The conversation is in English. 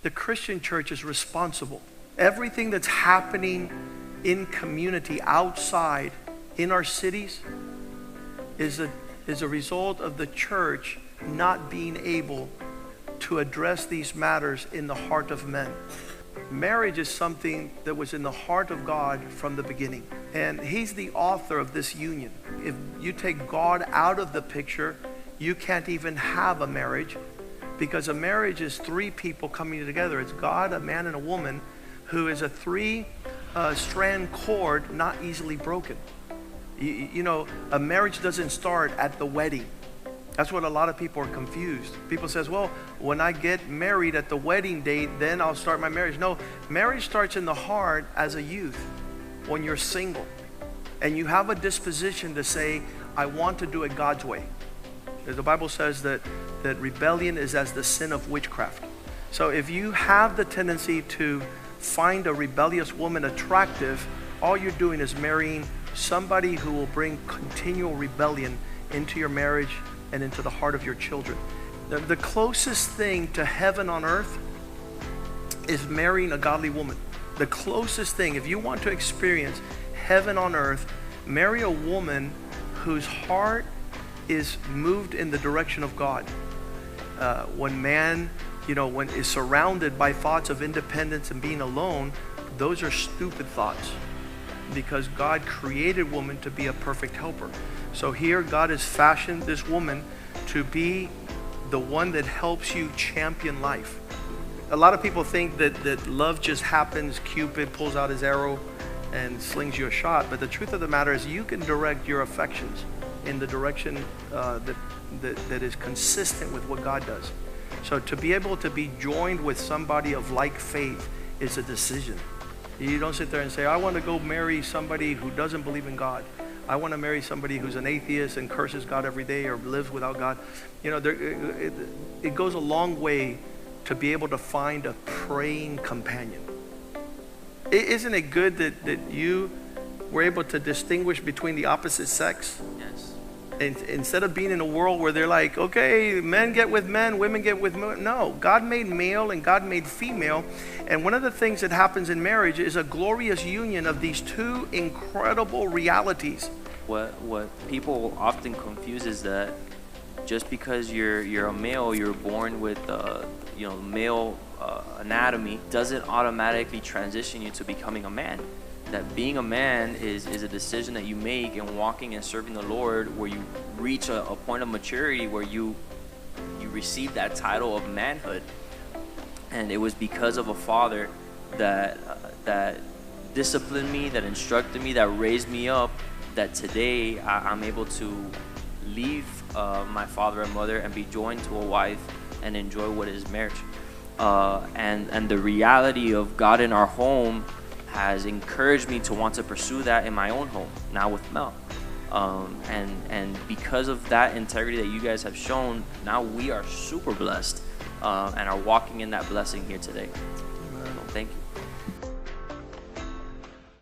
The Christian church is responsible. Everything that's happening in community outside in our cities is a result of the church not being able to address these matters in the heart of men. Marriage is something that was in the heart of God from the beginning. And He's the author of this union. If you take God out of the picture, you can't even have a marriage, because a marriage is three people coming together. It's God, a man, and a woman, who is a three-strand cord, not easily broken. You know, a marriage doesn't start at the wedding. That's what a lot of people are confused. People says, well, when I get married at the wedding date, then I'll start my marriage. No, marriage starts in the heart as a youth, when you're single, and you have a disposition to say, I want to do it God's way. The Bible says that rebellion is as the sin of witchcraft. So if you have the tendency to find a rebellious woman attractive, all you're doing is marrying somebody who will bring continual rebellion into your marriage and into the heart of your children. The closest thing to heaven on earth is marrying a godly woman. The closest thing, if you want to experience heaven on earth, marry a woman whose heart is moved in the direction of God. When man, when is surrounded by thoughts of independence and being alone, those are stupid thoughts, because God created woman to be a perfect helper. So here God has fashioned this woman to be the one that helps you champion life. A lot of people think that love just happens, Cupid pulls out his arrow and slings you a shot, but the truth of the matter is you can direct your affections in the direction that is consistent with what God does. So to be able to be joined with somebody of like faith is a decision. You don't sit there and say, I want to go marry somebody who doesn't believe in God. I want to marry somebody who's an atheist and curses God every day or lives without God. It goes a long way to be able to find a praying companion. Isn't it good that you were able to distinguish between the opposite sex? Yes. And instead of being in a world where they're like, okay, men get with men, women get with men. No, God made male and God made female. And one of the things that happens in marriage is a glorious union of these two incredible realities. What people often confuse is that just because you're a male, you're born with male anatomy, doesn't automatically transition you to becoming a man. That being a man is a decision that you make in walking and serving the Lord, where you reach a point of maturity where you receive that title of manhood. And it was because of a father that disciplined me, that instructed me, that raised me up, that today I'm able to leave my father and mother and be joined to a wife and enjoy what is marriage. And the reality of God in our home has encouraged me to want to pursue that in my own home, now with Mel. And because of that integrity that you guys have shown, now we are super blessed and are walking in that blessing here today. So, thank you.